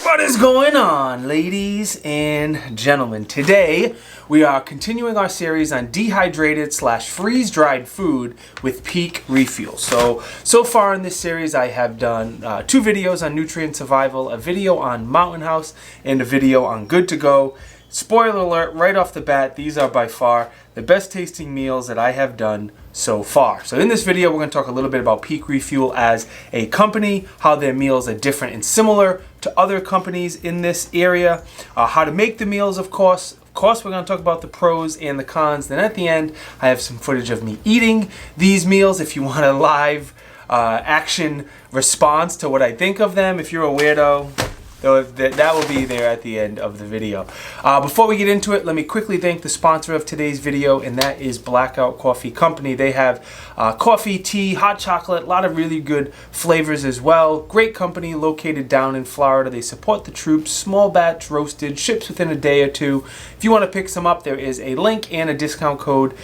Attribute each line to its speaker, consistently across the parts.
Speaker 1: What is going on, ladies and gentlemen? Today we are continuing our series on dehydrated / freeze-dried food with Peak Refuel. So far in this series I have done 2 videos on nutrient survival, a video on Mountain House, and a video on Good to Go. Spoiler alert, right off the bat, these are by far the best tasting meals that I have done so far. So in this video, we're going to talk a little bit about Peak Refuel as a company, how their meals are different and similar to other companies in this area, how to make the meals, of course. Of course, we're going to talk about the pros and the cons. Then at the end, I have some footage of me eating these meals if you want a live action response to what I think of them. If you're a weirdo, that will be there at the end of the video. Before we get into it, let me quickly thank the sponsor of today's video, and that is Blackout Coffee Company. They have coffee, tea, hot chocolate, a lot of really good flavors as well. Great company located down in Florida. They support the troops, small batch roasted, ships within a day or two. If you want to pick some up, there is a link and a discount code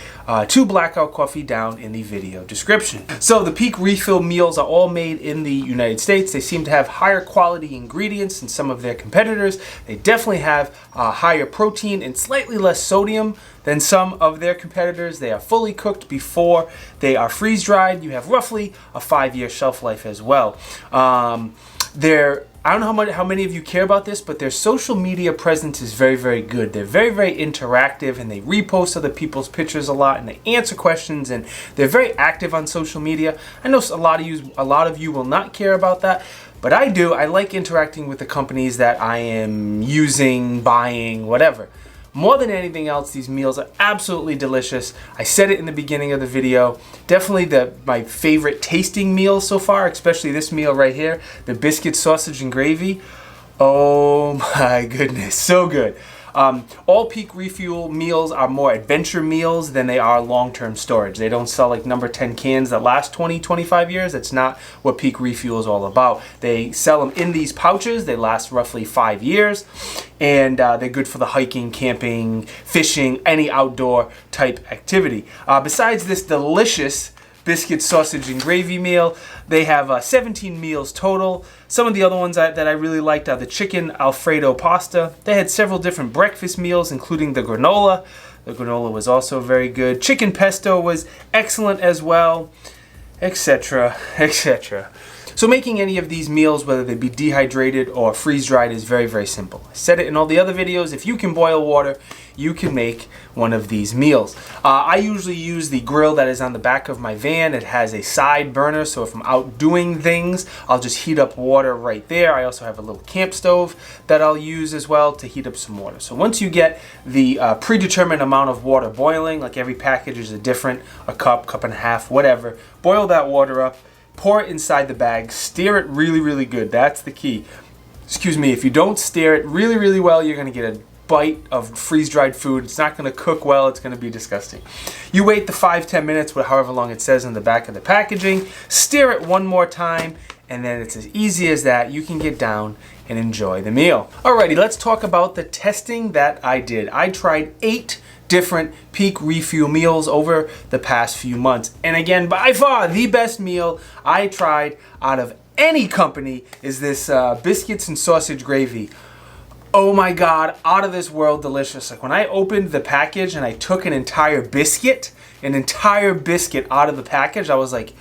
Speaker 1: to Blackout Coffee down in the video description. So the Peak Refill meals are all made in the United States. They seem to have higher quality ingredients than some of their competitors. They definitely have higher protein and slightly less sodium than some of their competitors. They are fully cooked before they are freeze-dried. You have roughly a 5-year shelf life as well. I don't know how many of you care about this, but their social media presence is very, very good. They're very, very interactive, and they repost other people's pictures a lot, and they answer questions, and they're very active on social media. I know a lot of you will not care about that, but I do. I like interacting with the companies that I am using, buying, whatever. More than anything else, these meals are absolutely delicious. I said it in the beginning of the video. Definitely my favorite tasting meal so far, especially this meal right here, the biscuit, sausage, and gravy. Oh my goodness, so good. All Peak Refuel meals are more adventure meals than they are long-term storage. They don't sell like number 10 cans that last 20, 25 years. That's not what Peak Refuel is all about. They sell them in these pouches. They last roughly 5 years, and they're good for the hiking, camping, fishing, any outdoor type activity. Besides this delicious biscuit, sausage, and gravy meal, they have 17 meals total. Some of the other ones that I really liked are the chicken Alfredo pasta. They had several different breakfast meals, including the granola. The granola was also very good. Chicken pesto was excellent as well, etc., etc. So making any of these meals, whether they be dehydrated or freeze-dried, is very, very simple. I said it in all the other videos. If you can boil water, you can make one of these meals. I usually use the grill that is on the back of my van. It has a side burner, so if I'm out doing things, I'll just heat up water right there. I also have a little camp stove that I'll use as well to heat up some water. So once you get the predetermined amount of water boiling, like every package is a different, a cup, cup and a half, whatever, boil that water up. Pour it inside the bag. Stir it really, really good. That's the key. Excuse me, if you don't stir it really, really well, you're going to get a bite of freeze-dried food. It's not going to cook well. It's going to be disgusting. You wait the 5-10 minutes, however long it says on the back of the packaging. Stir it one more time, and then it's as easy as that. You can get down and enjoy the meal. Alrighty, let's talk about the testing that I did. I tried 8 different Peak Refuel meals over the past few months. And again, by far the best meal I tried out of any company is this biscuits and sausage gravy. Oh my God, out of this world delicious. Like when I opened the package and I took an entire biscuit out of the package, I was like,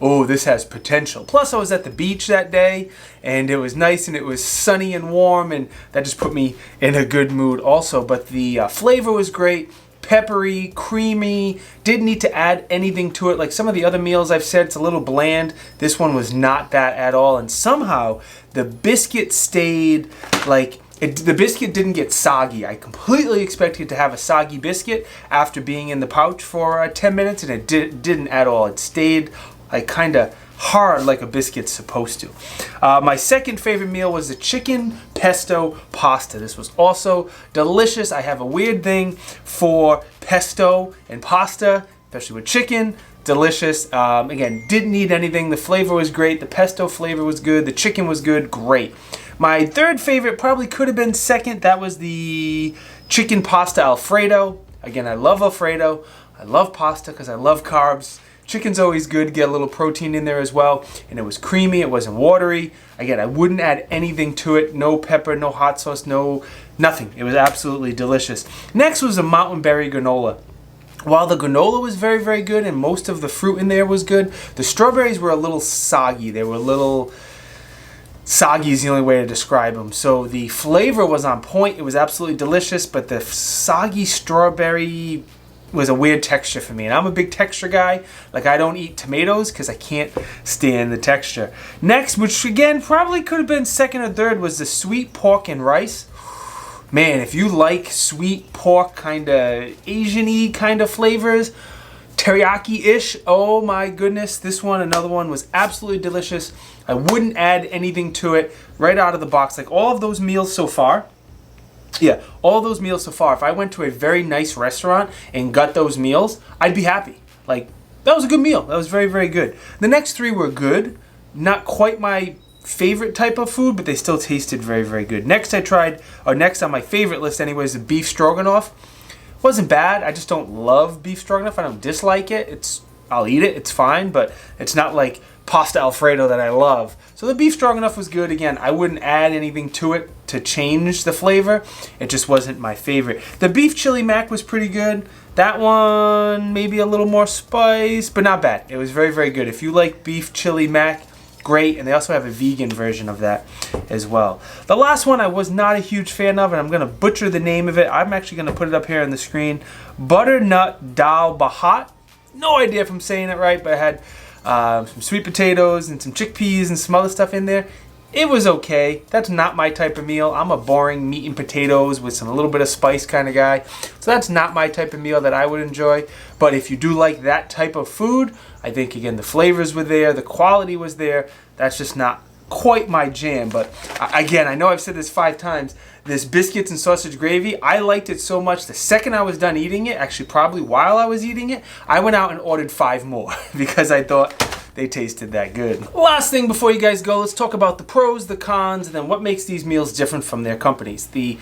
Speaker 1: oh, this has potential. Plus I was at the beach that day and it was nice and it was sunny and warm, and that just put me in a good mood also. But the flavor was great, peppery, creamy, didn't need to add anything to it. Like some of the other meals I've said, it's a little bland. This one was not that at all, and somehow the biscuit stayed like, the biscuit didn't get soggy. I completely expected to have a soggy biscuit after being in the pouch for 10 minutes, and it didn't at all. It stayed like kind of hard like a biscuit's supposed to. My second favorite meal was the chicken pesto pasta. This was also delicious. I have a weird thing for pesto and pasta, especially with chicken. Delicious. Again, didn't need anything. The flavor was great. The pesto flavor was good. The chicken was good. Great. My third favorite probably could have been second. That was the chicken pasta Alfredo. Again, I love Alfredo. I love pasta because I love carbs. Chicken's always good to get a little protein in there as well. And it was creamy, it wasn't watery. Again, I wouldn't add anything to it. No pepper, no hot sauce, no nothing. It was absolutely delicious. Next was a mountain berry granola. While the granola was very, very good and most of the fruit in there was good, the strawberries were a little soggy. They were a little soggy is the only way to describe them. So the flavor was on point. It was absolutely delicious, but the soggy strawberry was a weird texture for me. And I'm a big texture guy. Like, I don't eat tomatoes because I can't stand the texture. Next, which again probably could have been second or third, was the sweet pork and rice. Man, if you like sweet pork, kind of Asian-y kind of flavors, teriyaki-ish, oh my goodness, this one, another one, was absolutely delicious. I wouldn't add anything to it right out of the box. Like, all of those meals so far, all those meals so far, if I went to a very nice restaurant and got those meals, I'd be happy. Like, that was a good meal. That was very, very good. The next three were good. Not quite my favorite type of food, but they still tasted very, very good. Next next on my favorite list anyways, the beef stroganoff. Wasn't bad. I just don't love beef stroganoff. I don't dislike it. I'll eat it. It's fine, but it's not like pasta alfredo that I love. So the beef stroganoff was good. Again, I wouldn't add anything to it to change the flavor. It just wasn't my favorite. The beef chili mac was pretty good. That one, maybe a little more spice, but not bad. It was very, very good. If you like beef chili mac, great. And they also have a vegan version of that as well. The last one I was not a huge fan of, and I'm going to butcher the name of it. I'm actually going to put it up here on the screen. Butternut dal bahat. No idea if I'm saying it right, but I had some sweet potatoes and some chickpeas and some other stuff in there. It was okay. That's not my type of meal. I'm a boring meat and potatoes with a little bit of spice kind of guy. So that's not my type of meal that I would enjoy. But if you do like that type of food, I think, again, the flavors were there, the quality was there. That's just not quite my jam. But again, I know I've said this 5 times. This biscuits and sausage gravy, I liked it so much. The second I was done eating it, actually probably while I was eating it, I went out and ordered 5 more because I thought they tasted that good. Last thing before you guys go, let's talk about the pros, the cons, and then what makes these meals different from their companies. The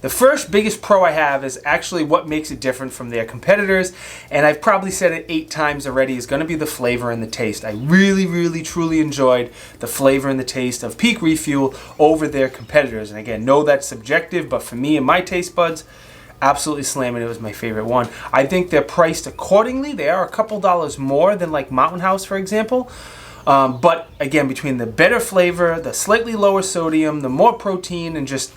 Speaker 1: first biggest pro I have is actually what makes it different from their competitors, and I've probably said it 8 times already, is going to be the flavor and the taste. I really, really, truly enjoyed the flavor and the taste of Peak Refuel over their competitors. And again, know that's subjective, but for me and my taste buds, absolutely slamming. It was my favorite one. I think they're priced accordingly. They are a couple dollars more than like Mountain House, for example. But again, between the better flavor, the slightly lower sodium, the more protein, and just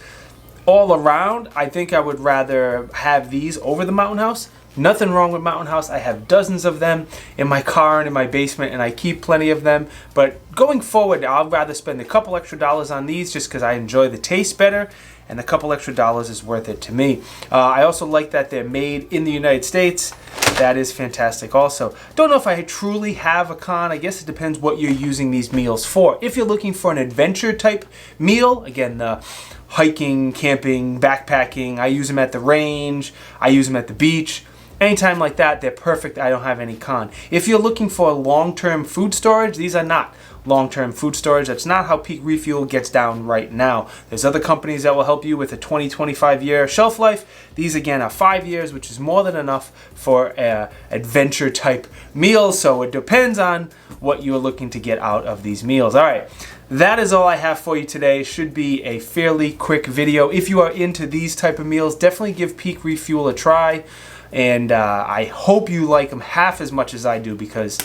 Speaker 1: all around, I think I would rather have these over the Mountain House. Nothing wrong with Mountain House. I have dozens of them in my car and in my basement, and I keep plenty of them. But going forward, I'll rather spend a couple extra dollars on these just because I enjoy the taste better, and a couple extra dollars is worth it to me. I also like that they're made in the United States. That is fantastic also. Don't know if I truly have a con. I guess it depends what you're using these meals for. If you're looking for an adventure type meal, again, the hiking, camping, backpacking, I use them at the range, I use them at the beach. Anytime like that, they're perfect. I don't have any con. If you're looking for long-term food storage, these are not long-term food storage. That's not how Peak Refuel gets down right now. There's other companies that will help you with a 20-25 year shelf life. These again are 5 years, which is more than enough for adventure type meals. So it depends on what you're looking to get out of these meals. All right, that is all I have for you today. Should be a fairly quick video. If you are into these type of meals, definitely give Peak Refuel a try. And I hope you like them half as much as I do, because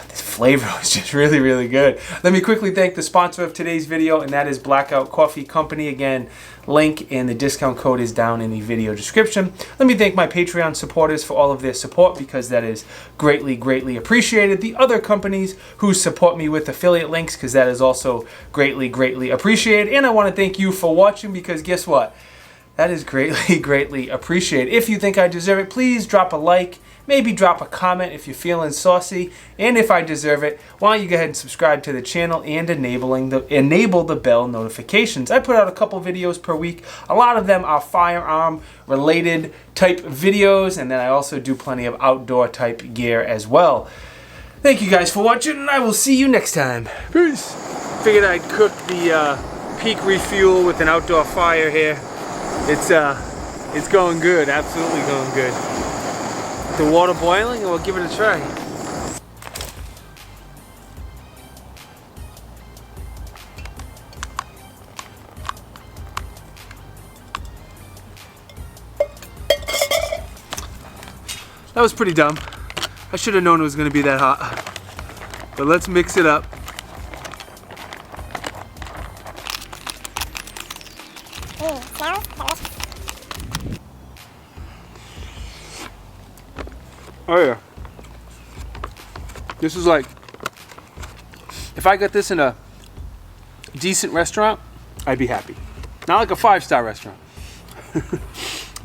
Speaker 1: this flavor was just really, really good. Let me quickly thank the sponsor of today's video, and that is Blackout Coffee Company. Again, link and the discount code is down in the video description. Let me thank my Patreon supporters for all of their support, because that is greatly, greatly appreciated. The other companies who support me with affiliate links, because that is also greatly, greatly appreciated. And I want to thank you for watching, because guess what? That is greatly, greatly appreciated. If you think I deserve it, please drop a like. Maybe drop a comment if you're feeling saucy. And if I deserve it, why don't you go ahead and subscribe to the channel and enable the bell notifications. I put out a couple videos per week. A lot of them are firearm related type videos. And then I also do plenty of outdoor type gear as well. Thank you guys for watching, and I will see you next time. Peace. Figured I'd cook the Peak Refuel with an outdoor fire here. It's going good, absolutely going good. The water boiling, and we'll give it a try. That was pretty dumb. I should have known it was gonna be that hot. But let's mix it up. Oh yeah. This is like, if I got this in a decent restaurant, I'd be happy. Not like a 5-star restaurant.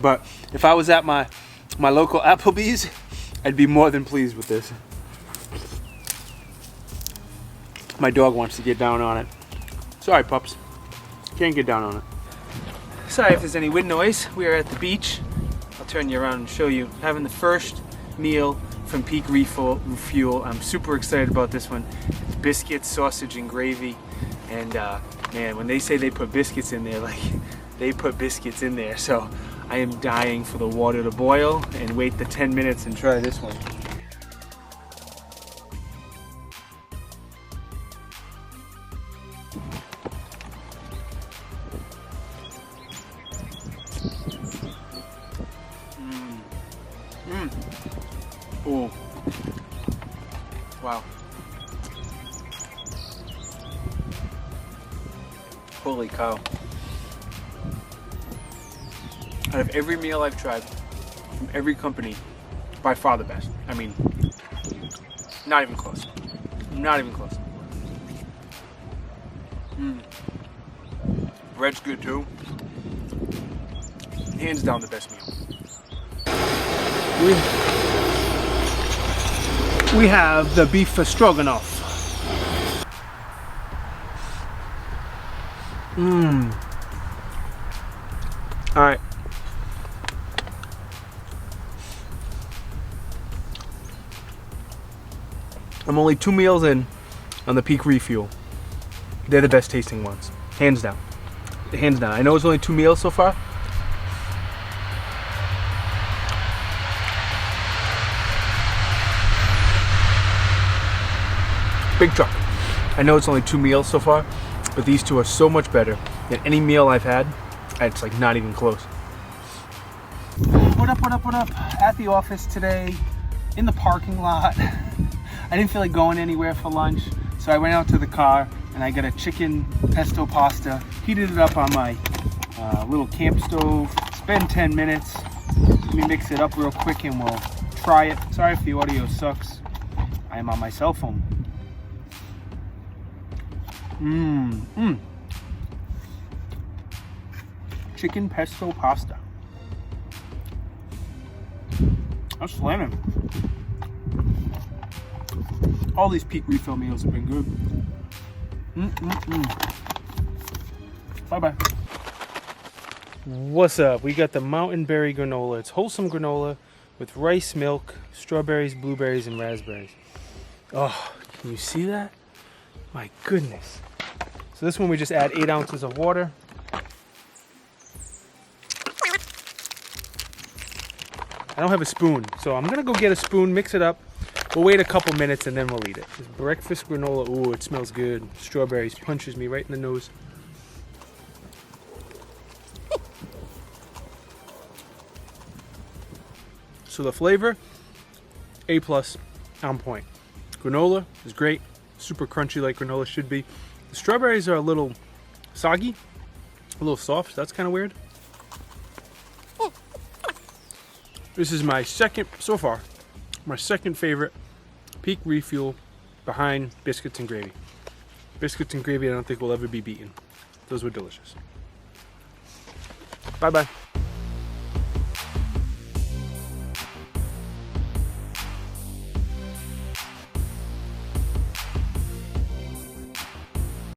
Speaker 1: But if I was at my local Applebee's, I'd be more than pleased with this. My dog wants to get down on it. Sorry, pups. Can't get down on it. Sorry if there's any wind noise. We are at the beach. I'll turn you around and show you. Having the first meal from Peak Refuel. I'm super excited about this one. It's biscuits, sausage, and gravy. And man, when they say they put biscuits in there, like, they put biscuits in there. So I am dying for the water to boil and wait the 10 minutes and try this one. Oh, wow. Holy cow. Out of every meal I've tried, from every company, by far the best. I mean, not even close. Not even close. Bread's good too. Hands down the best meal. We have the beef stroganoff. All right. I'm only 2 meals in on the Peak Refuel. They're the best tasting ones, hands down. Hands down. I know it's only 2 meals so far. Big truck. I know it's only 2 meals so far, but these two are so much better than any meal I've had. It's like not even close. What up, what up, what up? At the office today, in the parking lot. I didn't feel like going anywhere for lunch, so I went out to the car and I got a chicken pesto pasta, heated it up on my little camp stove. It's been 10 minutes. Let me mix it up real quick and we'll try it. Sorry if the audio sucks. I am on my cell phone. Chicken pesto pasta. That's slamming. All these Peak Refill meals have been good. Bye-bye. What's up? We got the Mountain Berry granola. It's wholesome granola with rice milk, strawberries, blueberries, and raspberries. Oh, can you see that? My goodness. So this one we just add 8 ounces of water. I don't have a spoon, so I'm gonna go get a spoon, mix it up. We'll wait a couple minutes and then we'll eat it. This breakfast granola, ooh, it smells good. Strawberries punches me right in the nose. So the flavor, A+, on point. Granola is great, super crunchy like granola should be. The strawberries are a little soggy, a little soft, so that's kind of weird. This is my second, so far, my second favorite Peak Refuel behind biscuits and gravy. Biscuits and gravy I don't think will ever be beaten. Those were delicious. Bye-bye.